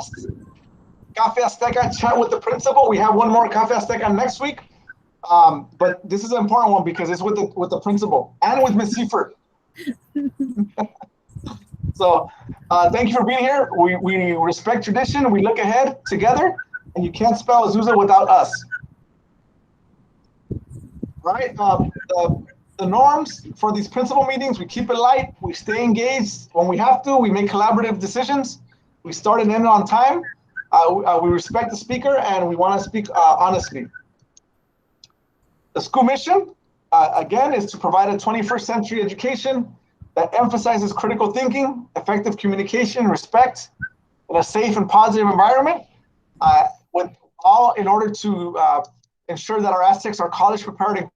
last Café Azteca chat with the principal. We have one more Café Azteca next week. But this is an important one because it's with the principal and with Ms. Seifert. So thank you for being here. We respect tradition. We look ahead together, and you can't spell Azusa without us. All right. The norms for these principal meetings, we keep it light. We stay engaged. When we have to, we make collaborative decisions. We start and end on time. We respect the speaker, and we want to speak honestly. The school mission, again, is to provide a 21st century education that emphasizes critical thinking, effective communication, respect, in a safe and positive environment, with all in order to ensure that our Aztecs are college prepared and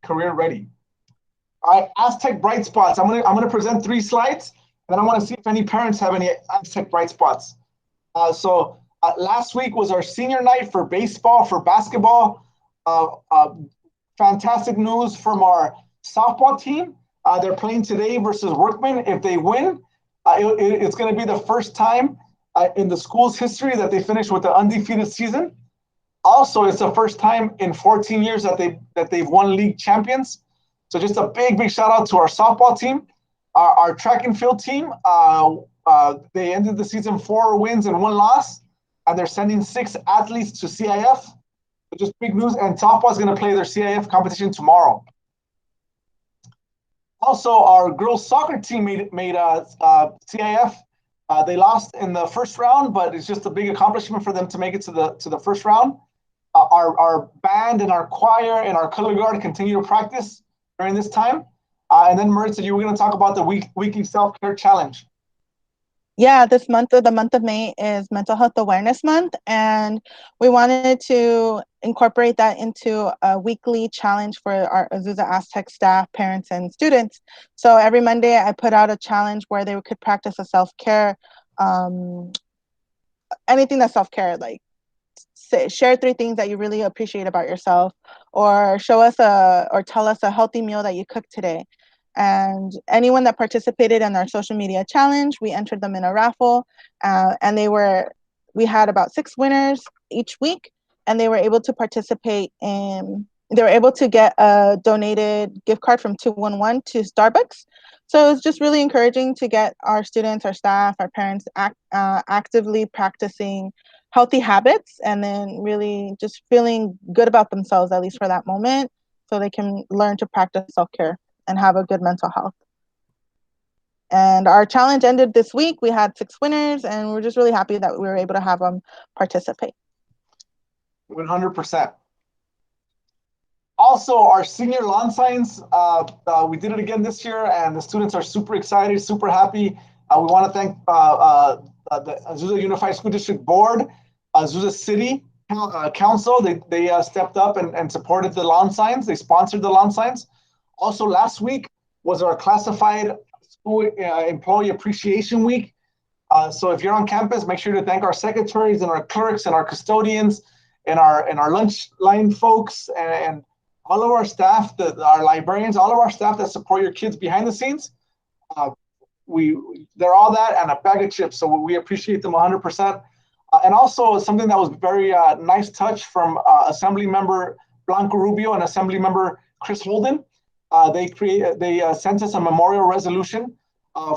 career ready. All right, Aztec bright spots. I'm gonna present 3 slides, and I want to see if any parents have any Aztec bright spots. Last week was our senior night for baseball, for basketball. Fantastic news from our softball team. They're playing today versus Workman. If they win, it's going to be the first time in the school's history that they finish with an undefeated season. Also, it's the first time in 14 years that they've won league champions. So just a big shout out to our softball team. Our track and field team, they ended the season 4 wins and 1 loss, and they're sending 6 athletes to CIF. Just big news, and softball is going to play their CIF competition tomorrow. Also, our girls soccer team made CIF. They lost in the first round, but it's just a big accomplishment for them to make it to the first round. Our band and our choir and our color guard continue to practice during this time. And then Maritza, you were going to talk about the weekly self-care challenge. Yeah, the month of May is Mental Health Awareness Month, and we wanted to incorporate that into a weekly challenge for our Azusa Aztec staff, parents, and students. So every Monday I put out a challenge where they could practice a self-care, anything that's self-care, like share 3 things that you really appreciate about yourself, or tell us a healthy meal that you cooked today. And anyone that participated in our social media challenge, we entered them in a raffle, and we had about 6 winners each week, and they were able to participate in, they were able to get a donated gift card from 211 to Starbucks. So it's just really encouraging to get our students, our staff, our parents actively practicing healthy habits, and then really just feeling good about themselves, at least for that moment, so they can learn to practice self-care and have a good mental health. And our challenge ended this week. We had 6 winners, and we're just really happy that we were able to have them participate. 100%. Also, our senior lawn signs, we did it again this year, and the students are super excited, super happy. We want to thank the Azusa Unified School District Board, Azusa City Council. They stepped up and supported the lawn signs. They sponsored the lawn signs. Also, last week was our classified school employee appreciation week. So if you're on campus, make sure to thank our secretaries and our clerks and our custodians and our lunch line folks and all of our staff, our librarians, all of our staff that support your kids behind the scenes. They're all that and a bag of chips. So we appreciate them 100%. And also something that was very nice touch from Assembly Member Blanco Rubio and Assembly Member Chris Holden. They sent us a memorial resolution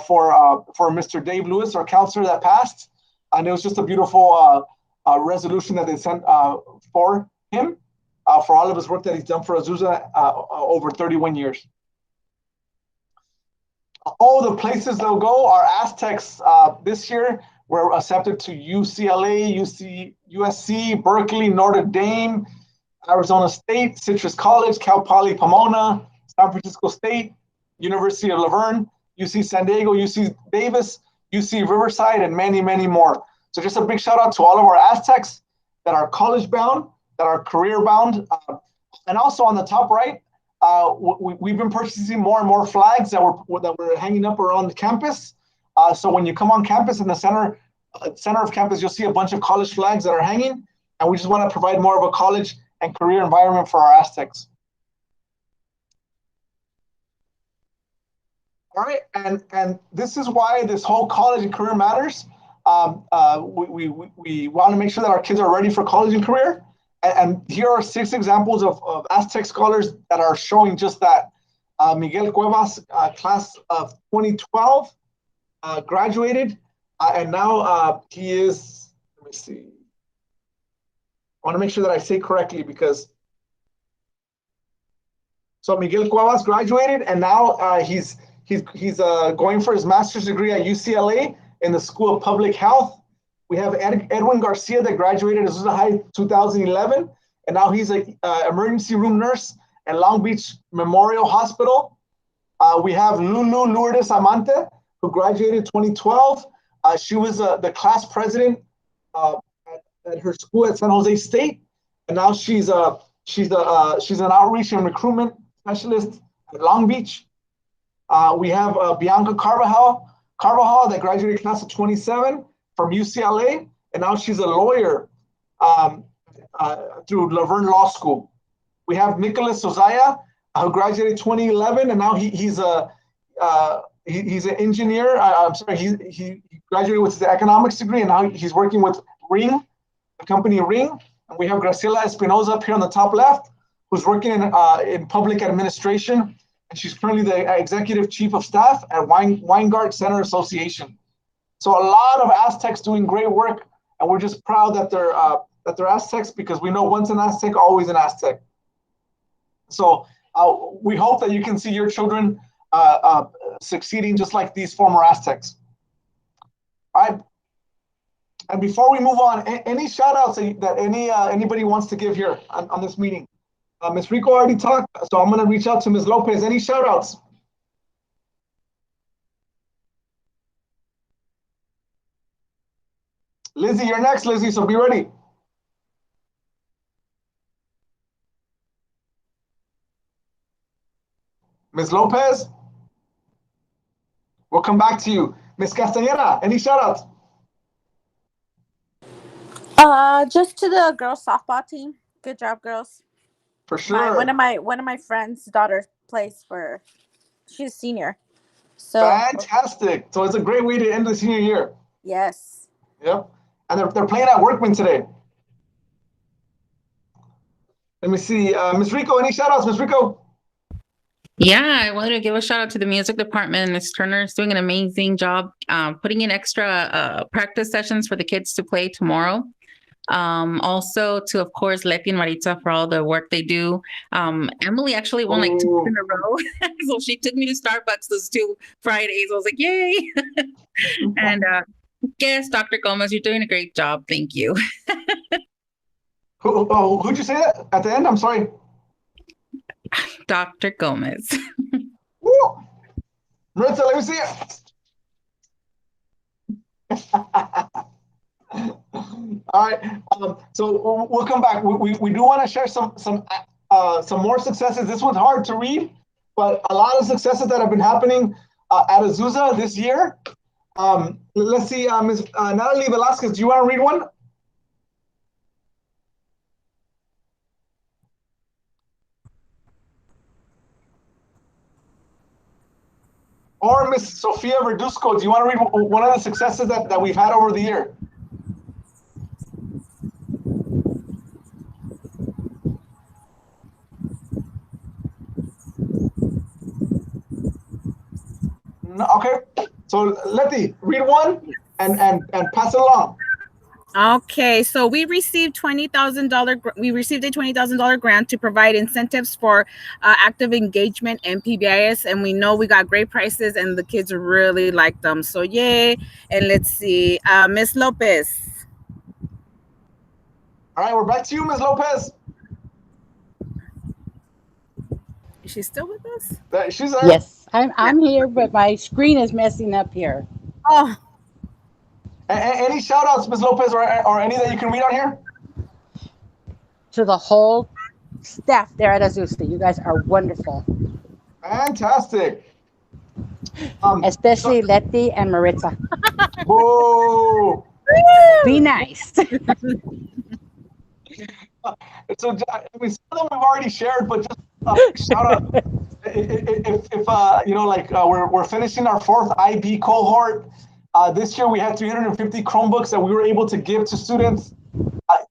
for Mr. Dave Lewis, our counselor that passed, and it was just a beautiful resolution that they sent for him for all of his work that he's done for Azusa over 31 years. All the places they'll go, our Aztecs this year were accepted to UCLA, USC, Berkeley, Notre Dame, Arizona State, Citrus College, Cal Poly Pomona, San Francisco State, University of La Verne, UC San Diego, UC Davis, UC Riverside, and many, many more. So just a big shout out to all of our Aztecs that are college bound, that are career bound. And also on the top right, we've been purchasing more and more flags that we're hanging up around the campus. So when you come on campus in the center of campus, you'll see a bunch of college flags that are hanging. And we just want to provide more of a college and career environment for our Aztecs. All right, and this is why this whole college and career matters. we want to make sure that our kids are ready for college and career. And here are 6 examples of Aztec scholars that are showing just that. Miguel Cuevas, class of 2012, graduated, and now he is, let me see. I want to make sure that I say correctly because, so Miguel Cuevas graduated, and now he's going for his master's degree at UCLA in the School of Public Health. We have Edwin Garcia that graduated at Azusa High 2011, and now he's an emergency room nurse at Long Beach Memorial Hospital. We have Lulu Lourdes Amante, who graduated 2012. She was the class president at her school at San Jose State, and now she's an outreach and recruitment specialist at Long Beach. We have Bianca Carvajal that graduated class of 27 from UCLA, and now she's a lawyer through Laverne Law School. We have Nicholas Sozaya, who graduated 2011, and now he's an engineer. I'm sorry, he graduated with his economics degree, and now he's working with Ring, the company Ring. And we have Graciela Espinoza up here on the top left, who's working in public administration, and she's currently the executive chief of staff at Weingart Center Association. So a lot of Aztecs doing great work, and we're just proud that they're Aztecs, because we know once an Aztec, always an Aztec. So we hope that you can see your children succeeding just like these former Aztecs. All right. And before we move on, any shout outs that anybody wants to give here on this meeting? Ms. Rico already talked, so I'm going to reach out to Ms. Lopez. Any shout outs? Lizzie, you're next, Lizzie, so be ready. Ms. Lopez? We'll come back to you. Ms. Castañeda, any shout outs? Just to the girls softball team. Good job, girls. For sure. One of my friends' daughter plays for. She's a senior. So fantastic. So it's a great way to end the senior year. Yes. Yep. And they're playing at Workman today. Let me see. Ms. Rico, any shout outs, Ms. Rico? Yeah, I wanted to give a shout out to the music department. Ms. Turner is doing an amazing job putting in extra practice sessions for the kids to play tomorrow. Also to, of course, Leti and Maritza for all the work they do. Emily actually won like 2 in a row. So she took me to Starbucks those 2 Fridays. I was like, yay. And yes, Dr. Gomez, you're doing a great job. Thank you. Who'd you say that at the end? I'm sorry. Dr. Gomez. Woo! Maritza, let me see it. All right. So we'll come back. We do want to share some more successes. This one's hard to read, but a lot of successes that have been happening at Azusa this year. Let's see, Ms. Natalie Velasquez, do you want to read one? Or Ms. Sofia Verduzco, do you want to read one of the successes that we've had over the year? No, okay, so Letty, read one and pass it along. Okay, so we received $20,000. We received a $20,000 grant to provide incentives for active engagement and PBIS, and we know we got great prices, and the kids really like them. So yay! And let's see, Miss Lopez. All right, we're back to you, Ms. Lopez. Is she still with us? She's there. Yes, I'm here, but my screen is messing up here. Oh. Any shout outs, Ms. Lopez, or any that you can read on here? To the whole staff there at Azusa. You guys are wonderful. Fantastic. Especially Letty and Maritza. Whoa. Be nice. So, I mean, some of them we've already shared, but just shout out. If you know, like we're finishing our 4th IB cohort. This year we had 350 Chromebooks that we were able to give to students.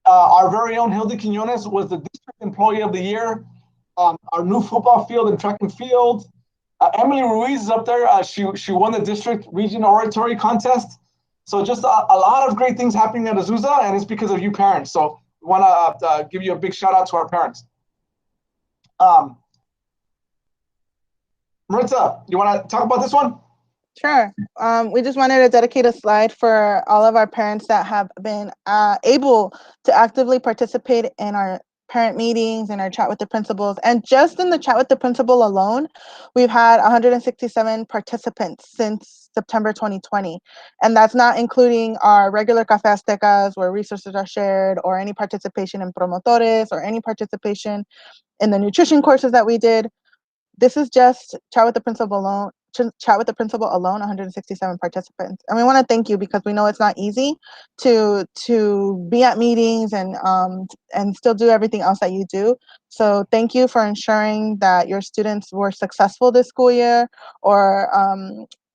Our very own Hilda Quinones was the District Employee of the Year. Our new football field and track and field. Emily Ruiz is up there. She won the district region oratory contest. So just a lot of great things happening at Azusa, and it's because of you parents. So we want to give you a big shout out to our parents. Maritza, you want to talk about this one? Sure. We just wanted to dedicate a slide for all of our parents that have been able to actively participate in our parent meetings and our chat with the principals. And just in the chat with the principal alone, we've had 167 participants since September 2020. And that's not including our regular Café Aztecas where resources are shared, or any participation in promotores, or any participation in the nutrition courses that we did. This is just chat with the principal alone. 167 participants, and we want to thank you because we know it's not easy to be at meetings and still do everything else that you do. So thank you for ensuring that your students were successful this school year, or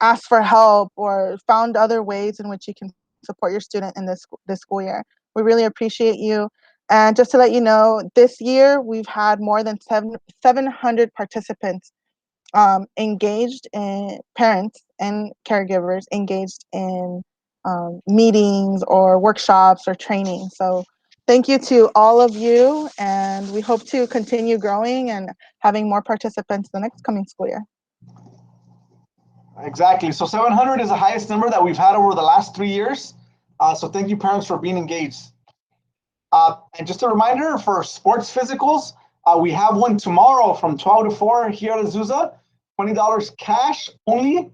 asked for help, or found other ways in which you can support your student in this school year. We really appreciate you. And just to let you know, this year we've had more than 700 participants engaged in, parents and caregivers engaged in meetings or workshops or training. So thank you to all of you, and we hope to continue growing and having more participants the next coming school year. Exactly. So 700 is the highest number that we've had over the last 3 years. So thank you, parents, for being engaged. And just a reminder for sports physicals, we have one tomorrow from 12 to 4 here at Azusa. $20 cash only,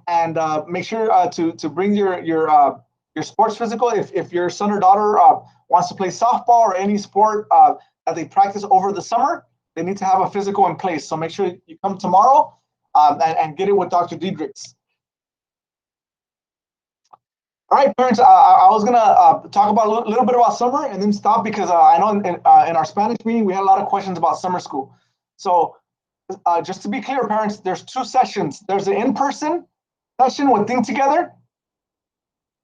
and make sure to bring your sports physical if your son or daughter wants to play softball or any sport that they practice over the summer. They need to have a physical in place. So make sure you come tomorrow and get it with Dr. Diedrichs. All right, parents. I was gonna talk about a little bit about summer and then stop because I know in our Spanish meeting we had a lot of questions about summer school. So. Just to be clear, parents, there's 2 sessions. There's an in-person session with Think Together,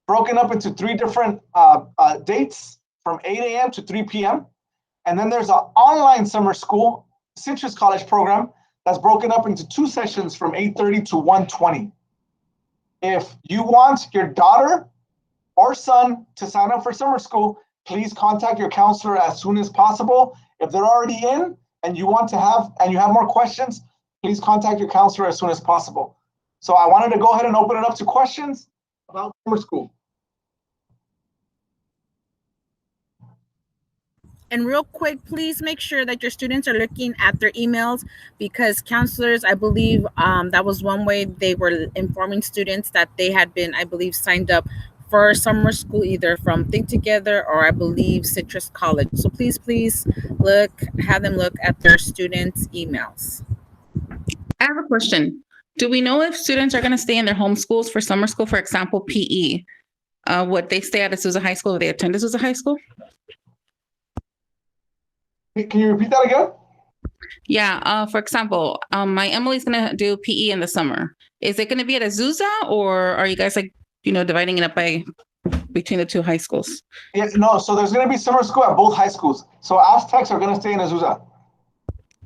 broken up into 3 different dates from 8 a.m. to 3 p.m. And then there's an online summer school citrus college program that's broken up into 2 sessions from 8:30 to 1:20. If you want your daughter or son to sign up for summer school, please contact your counselor as soon as possible. If they're already in, and you have more questions, please contact your counselor as soon as possible. So I wanted to go ahead and open it up to questions about summer school. And real quick, please make sure that your students are looking at their emails, because counselors, I believe that was one way they were informing students that they had been, I believe, signed up for summer school, either from Think Together or I believe Citrus College. So please have them look at their students' emails. I have a question. Do we know if students are going to stay in their home schools for summer school? For example, PE. Would they stay at Azusa High School if they attend Azusa High School? Can you repeat that again? Yeah. For example, my Emily's going to do PE in the summer. Is it going to be at Azusa, or are you guys dividing it up between the 2 high schools? Yeah, no. So there's going to be summer school at both high schools. So Aztecs are going to stay in Azusa.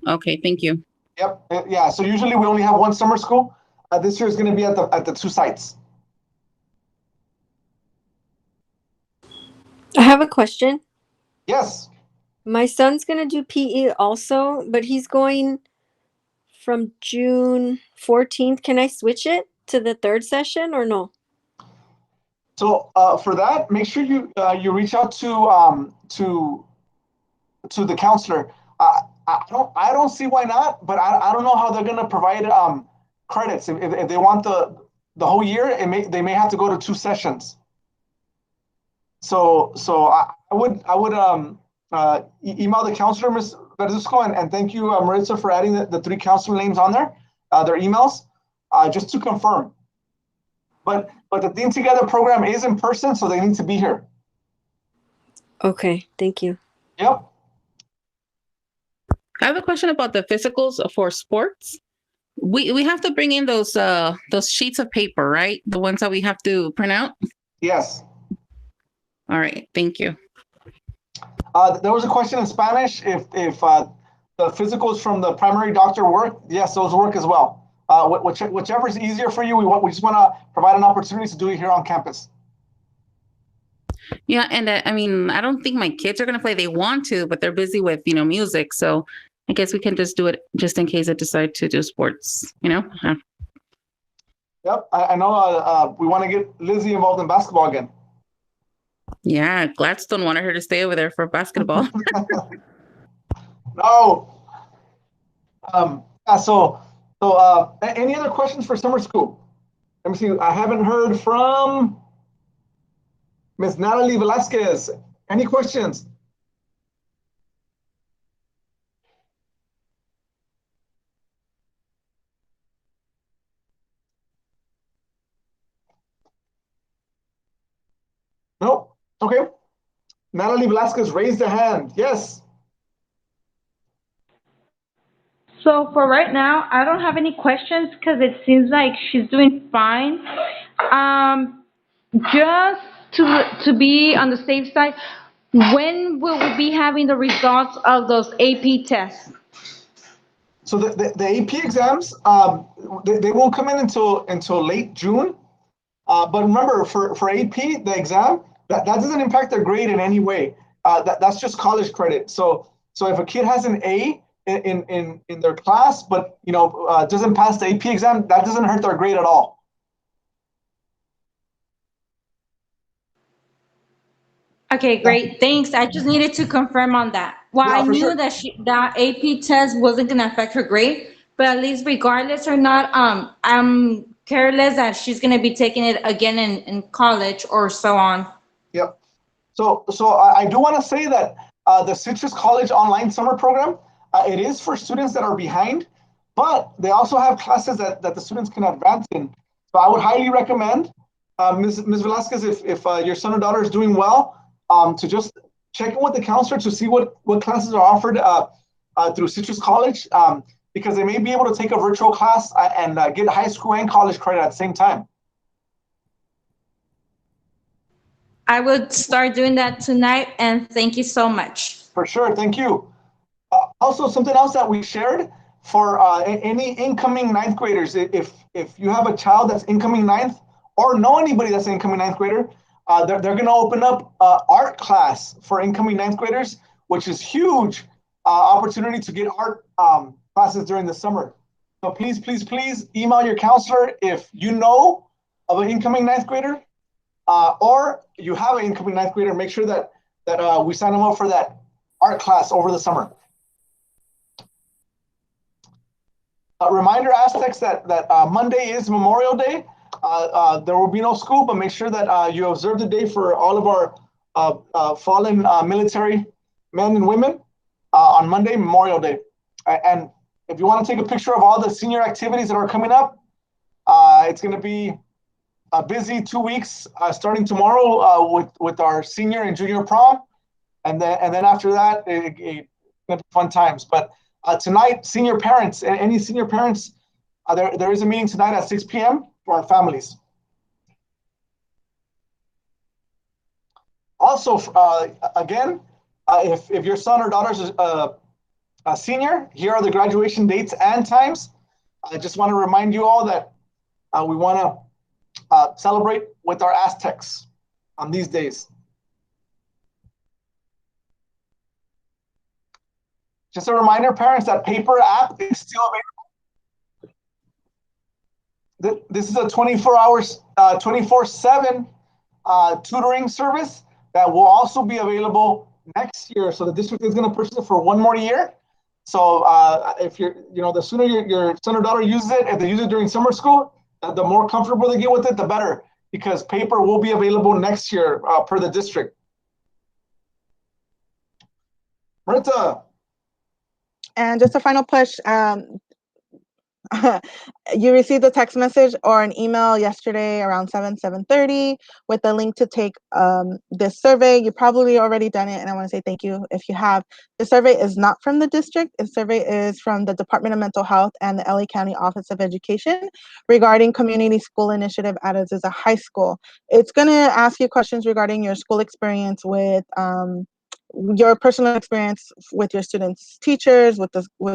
Okay, thank you. Yep. Yeah. So usually we only have 1 summer school. This year is going to be at the 2 sites. I have a question. Yes. My son's going to do PE also, but he's going from June 14th. Can I switch it to the 3rd session or no? So for that, make sure you reach out to the counselor. I don't see why not, but I don't know how they're gonna provide credits if they want the whole year. They may have to go to 2 sessions. So I would email the counselor, Ms. Verduzco, and thank you, Maritza, for adding the 3 counselor names on there, their emails, just to confirm. But the Think Together program is in person, so they need to be here. Okay, thank you. Yep. I have a question about the physicals for sports. We have to bring in those sheets of paper, right? The ones that we have to print out. Yes. All right. Thank you. There was a question in Spanish if the physicals from the primary doctor work. Yes, those work as well. Whichever is easier for you. We just want to provide an opportunity to do it here on campus. Yeah, and I mean, I don't think my kids are going to play. They want to, but they're busy with, music. So I guess we can just do it just in case they decide to do sports, Yep, I know we want to get Lizzie involved in basketball again. Yeah, Gladstone wanted her to stay over there for basketball. No. So any other questions for summer school? Let me see. I haven't heard from Miss Natalie Velasquez. Any questions? Nope. Okay. Natalie Velasquez raised a hand. Yes. So for right now, I don't have any questions because it seems like she's doing fine. Just to be on the safe side, when will we be having the results of those AP tests? So the AP exams, they won't come in until late June. But remember, for AP, the exam, that doesn't impact their grade in any way. That's just college credit. So if a kid has an A in their class, but doesn't pass the AP exam, that doesn't hurt their grade at all. Okay, great. Thanks. I just needed to confirm on that. Well, Yeah, I for knew sure. that AP test wasn't gonna affect her grade, but at least regardless or not, I'm careless that she's gonna be taking it again in college or so on. Yep. So I do want to say that the Citrus College online summer program, it is for students that are behind, but they also have classes that the students can advance in. So I would highly recommend, Ms. Velasquez, if your son or daughter is doing well, to just check in with the counselor to see what classes are offered through Citrus College, because they may be able to take a virtual class and get high school and college credit at the same time. I would start doing that tonight, and thank you so much. For sure, thank you. Also, something else that we shared for any incoming ninth graders, if you have a child that's incoming ninth or know anybody that's incoming ninth grader, they're going to open up art class for incoming ninth graders, which is huge opportunity to get art classes during the summer. So please email your counselor if you know of an incoming ninth grader, or you have an incoming ninth grader. Make sure that we sign them up for that art class over the summer. Reminder, Aztecs, that Monday is Memorial Day. There will be no school, but make sure that you observe the day for all of our fallen military men and women on Monday, Memorial Day. And if you want to take a picture of all the senior activities that are coming up, it's going to be a busy 2 weeks starting tomorrow with our senior and junior prom, and then after that, it's going to be fun times. But tonight, senior parents, and any senior parents, there is a meeting tonight at 6 p.m. for our families. Also, again, if your son or daughter is a senior, here are the graduation dates and times. I just want to remind you all that we want to celebrate with our Aztecs on these days. Just a reminder, parents, that paper app is still available. This is a 24/7 tutoring service that will also be available next year. So the district is going to purchase it for 1 more year. So if the sooner your son or daughter uses it, if they use it during summer school, the more comfortable they get with it, the better, because paper will be available next year per the district. Marita. And just a final push, You received a text message or an email yesterday around 7:30 with a link to take this survey. You probably already done it, and I want to say thank you if you have. The survey is not from the district. The survey is from the Department of Mental Health and the LA County Office of Education regarding community school initiative at Azteca High School. It's going to ask you questions regarding your school experience with your personal experience with your students' teachers, with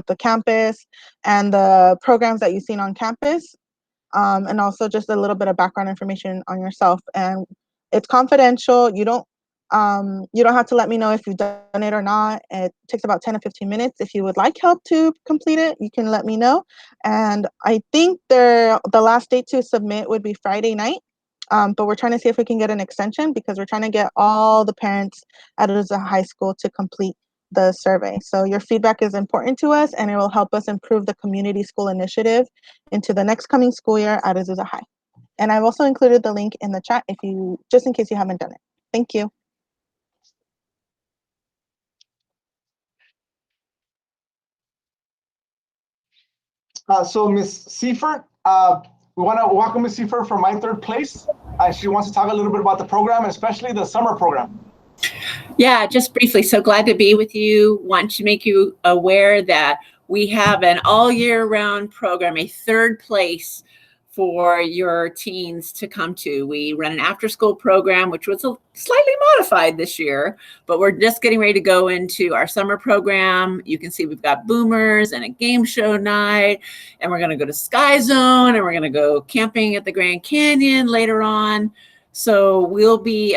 the campus, and the programs that you've seen on campus, and also just a little bit of background information on yourself. And it's confidential. You don't have to let me know if you've done it or not. It takes about 10 to 15 minutes. If you would like help to complete it, you can let me know. And I think the last date to submit would be Friday night. But we're trying to see if we can get an extension because we're trying to get all the parents at Azteca High School to complete the survey. So your feedback is important to us, and it will help us improve the community school initiative into the next coming school year at Azteca High. And I've also included the link in the chat just in case you haven't done it. Thank you. So Ms. Seifert, we want to welcome Ms. Seifert from MyThirdPlace. She wants to talk a little bit about the program, especially the summer program. Yeah, just briefly. So glad to be with you. Want to make you aware that we have an all year round program, a third place for your teens to come to. We run an after school program, which was slightly modified this year, but we're just getting ready to go into our summer program. You can see we've got boomers and a game show night, and we're going to go to Sky Zone, and we're going to go camping at the Grand Canyon later on. So we'll be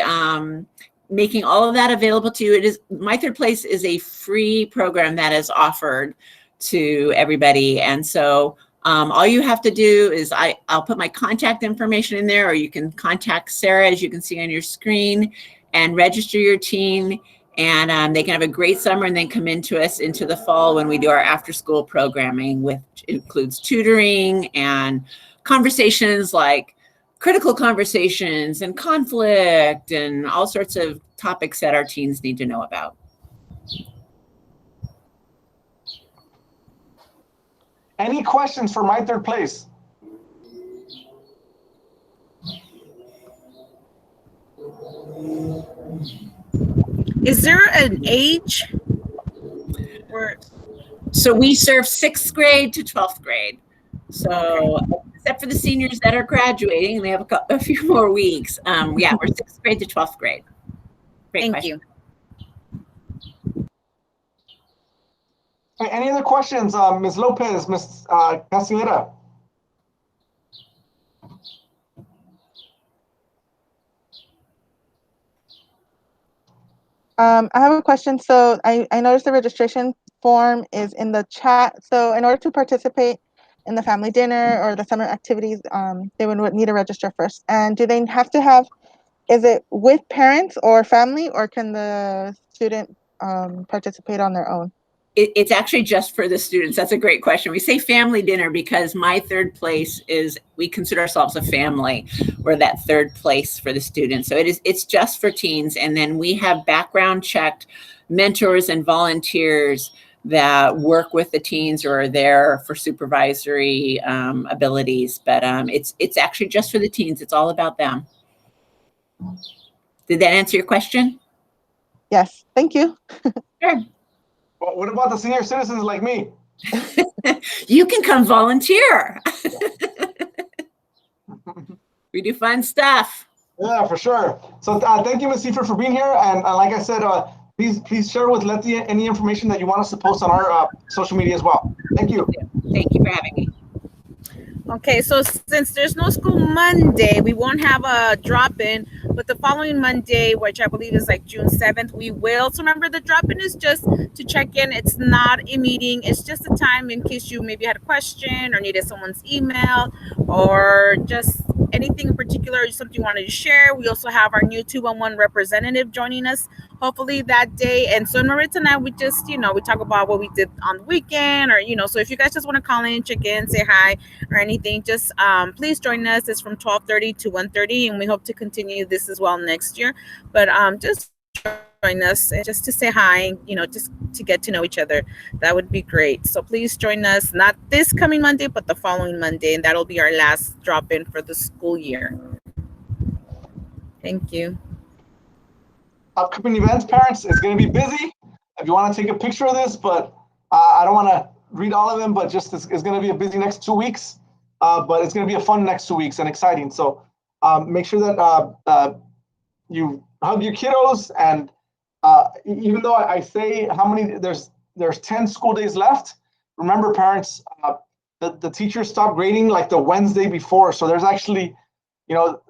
making all of that available to you. MyThirdPlace is a free program that is offered to everybody. And so all you have to do is I'll put my contact information in there, or you can contact Sarah, as you can see on your screen, and register your teen. And they can have a great summer and then come into us into the fall when we do our after school programming, which includes tutoring and conversations like critical conversations and conflict and all sorts of topics that our teens need to know about. Any questions for MyThirdPlace? Is there an age? So we serve 6th grade to 12th grade. So except for the seniors that are graduating, they have a few more weeks. Yeah, we're 6th grade to 12th grade. Great question. You. Any other questions, Ms. Lopez, Ms. Castellera? I have a question. So I noticed the registration form is in the chat. So in order to participate in the family dinner or the summer activities, they would need to register first. And do they have to have, is it with parents or family, or can the student participate on their own? It's actually just for the students. That's a great question. We say family dinner because MyThirdPlace is, we consider ourselves a family. We're that third place for the students. So it's just for teens. And then we have background checked mentors and volunteers that work with the teens or are there for supervisory abilities. But it's actually just for the teens. It's all about them. Did that answer your question? Yes, thank you. Sure. Well, what about the senior citizens like me? You can come volunteer. We do fun stuff. Yeah, for sure. So thank you, Ms. Seifert, for being here. And like I said, please share with Letty any information that you want us to post on our social media as well. Thank you. Thank you for having me. Okay, so since there's no school Monday, we won't have a drop-in, but the following Monday, which I believe is like June 7th, we will. So remember, the drop-in is just to check in. It's not a meeting. It's just a time in case you maybe had a question or needed someone's email or just anything in particular, something you wanted to share. We also have our new 211 representative joining us hopefully that day. And so remember, tonight we just, we talk about what we did on the weekend, or, so if you guys just want to call in, check in, say hi or anything, just please join us. It's from 12:30 to 1:30, and we hope to continue this as well next year. But just join us just to say hi, just to get to know each other. That would be great. So please join us, not this coming Monday, but the following Monday, and that'll be our last drop-in for the school year. Thank you. Upcoming events, parents, it's going to be busy. If you want to take a picture of this, but I don't want to read all of them, but just it's going to be a busy next 2 weeks. But it's going to be a fun next 2 weeks and exciting. So make sure that you hug your kiddos. And even though I say how many, there's 10 school days left. Remember, parents, the teachers stop grading like the Wednesday before. So there's actually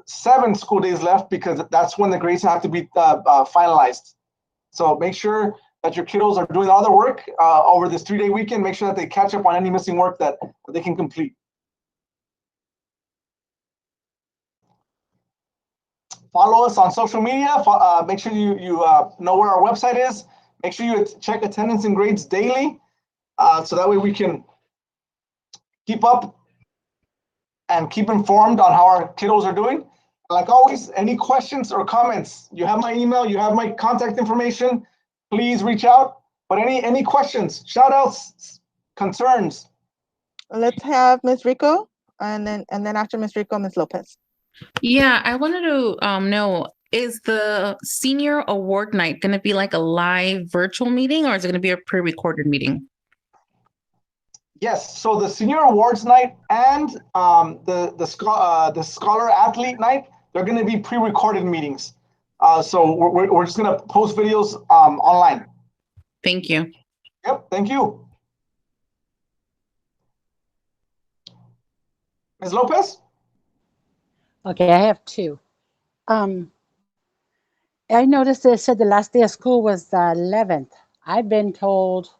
7 school days left, because that's when the grades have to be finalized. So make sure that your kiddos are doing all their work over this 3-day weekend. Make sure that they catch up on any missing work that they can complete. Follow us on social media. Make sure you know where our website is. Make sure you check attendance and grades daily, so that way we can keep up and keep informed on how our kiddos are doing. Like always, any questions or comments, you have my email, you have my contact information. Please reach out. But any questions, shout outs, concerns? Let's have Ms. Rico, and then after Ms. Rico, Ms. Lopez. Yeah, I wanted to know, is the senior award night going to be like a live virtual meeting, or is it going to be a pre-recorded meeting? Yes, so the senior awards night and the scholar athlete night, they're going to be pre-recorded meetings. So we're just going to post videos online. Thank you. Yep, thank you. Ms. Lopez? Okay, I have 2. I noticed it said the last day of school was the 11th. I've been told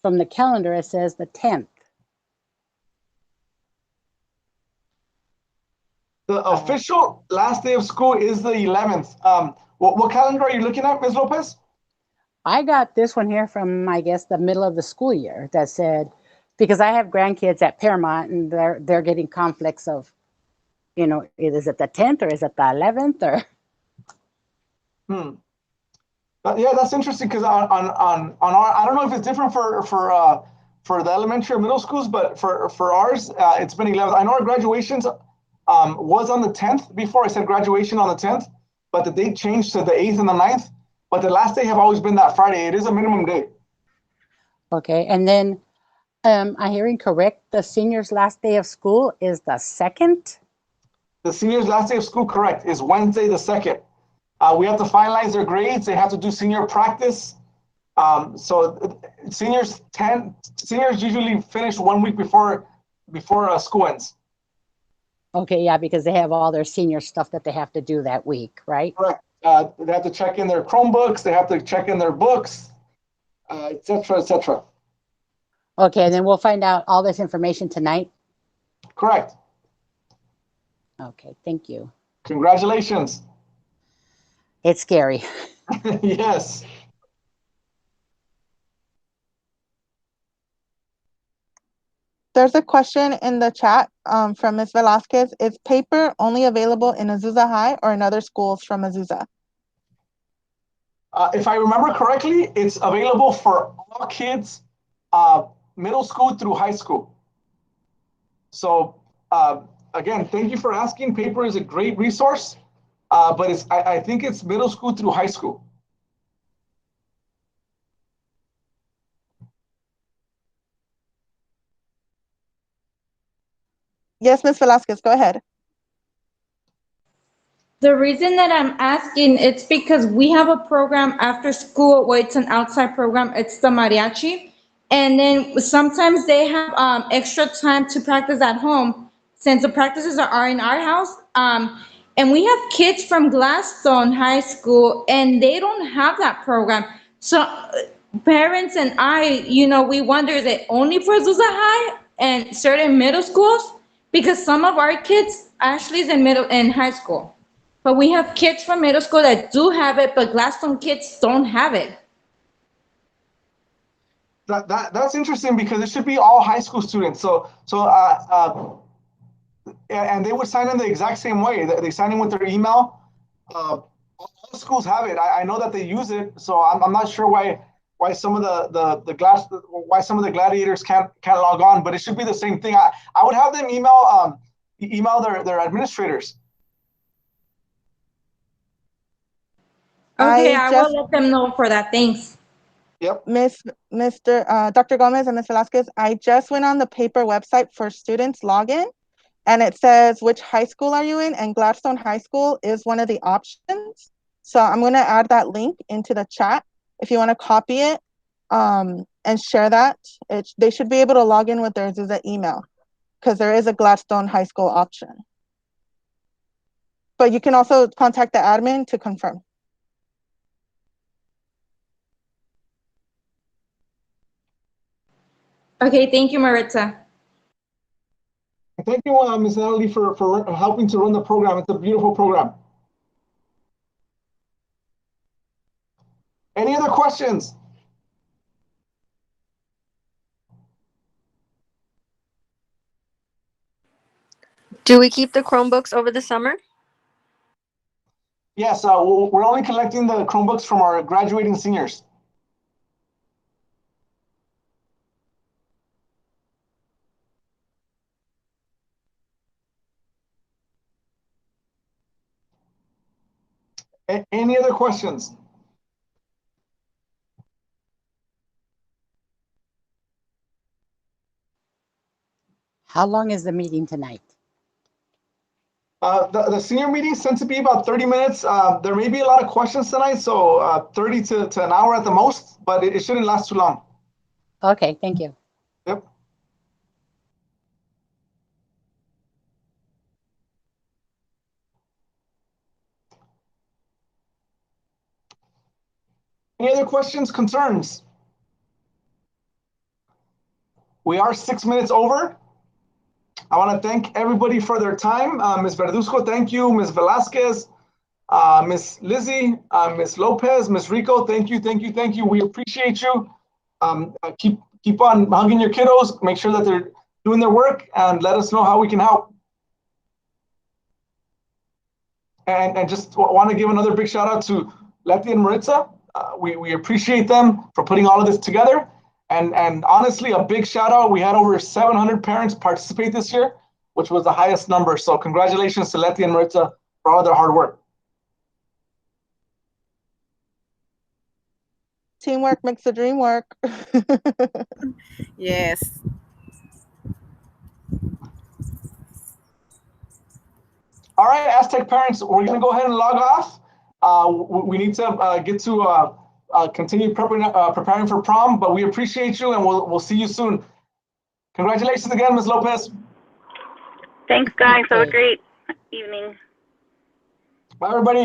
from the calendar it says the 10th. The official last day of school is the 11th. What calendar are you looking at, Ms. Lopez? I got this one here from, I guess, the middle of the school year that said, because I have grandkids at Paramount and they're getting conflicts of, is it the 10th or is it the 11th or? Yeah, that's interesting, because on our, I don't know if it's different for the elementary or middle schools, but for ours, it's been 11th. I know our graduations was on the 10th before. I said graduation on the 10th, but the date changed to the 8th and the 9th. But the last day have always been that Friday. It is a minimum day. Okay, and then am I hearing correct? The seniors' last day of school is the 2nd? The seniors' last day of school, correct, is Wednesday the 2nd. We have to finalize their grades. They have to do senior practice. So seniors usually finish 1 week before school ends. Okay, yeah, because they have all their senior stuff that they have to do that week, right? Correct. They have to check in their Chromebooks. They have to check in their books, et cetera, et cetera. Okay, and then we'll find out all this information tonight? Correct. Okay, thank you. Congratulations. It's scary. Yes. There's a question in the chat from Ms. Velasquez. Is paper only available in Azusa High or in other schools from Azusa? If I remember correctly, it's available for all kids, middle school through high school. So again, thank you for asking. Paper is a great resource, but I think it's middle school through high school. Yes, Ms. Velasquez, go ahead. The reason that I'm asking, it's because we have a program after school where it's an outside program. It's the mariachi. And then sometimes they have extra time to practice at home since the practices are in our house. And we have kids from Gladstone High School and they don't have that program. So parents and I, we wonder, is it only for Azusa High and certain middle schools? Because some of our kids actually is in high school. But we have kids from middle school that do have it, but Gladstone kids don't have it. That's interesting, because it should be all high school students. And they would sign in the exact same way. They sign in with their email. All schools have it. I know that they use it, so I'm not sure why some of the gladiators can't log on, but it should be the same thing. I would have them email their administrators. Okay, I I just will let them know for that. Thanks. Yep. Dr. Gomez and Ms. Velasquez, I just went on the paper website for students login, and it says which high school are you in, and Gladstone High School is one of the options. So I'm going to add that link into the chat if you want to copy it and share that. They should be able to log in with their Zuza email because there is a Gladstone High School option. But you can also contact the admin to confirm. Okay, thank you, Maritza. Thank you, Ms. Natalie, for helping to run the program. It's a beautiful program. Any other questions? Do we keep the Chromebooks over the summer? Yes, we're only collecting the Chromebooks from our graduating seniors. Any other questions? How long is the meeting tonight? The senior meetings tend to be about 30 minutes. There may be a lot of questions tonight, so 30 to an hour at the most, but it shouldn't last too long. Okay, thank you. Yep. Any other questions, concerns? We are 6 minutes over. I want to thank everybody for their time. Ms. Verduzco, thank you. Ms. Velasquez, Ms. Lizzie, Ms. Lopez, Ms. Rico, thank you, thank you, thank you. We appreciate you. Keep on hugging your kiddos. Make sure that they're doing their work and let us know how we can help. And just want to give another big shout out to Leti and Maritza. We appreciate them for putting all of this together. And honestly, a big shout out. We had over 700 parents participate this year, which was the highest number. So congratulations to Leti and Maritza for all their hard work. Teamwork makes the dream work. Yes. All right, Aztec parents, we're going to go ahead and log off. We need to get to continue preparing for prom, but we appreciate you and we'll see you soon. Congratulations again, Ms. Lopez. Thanks, guys. Have a great evening. Bye, everybody.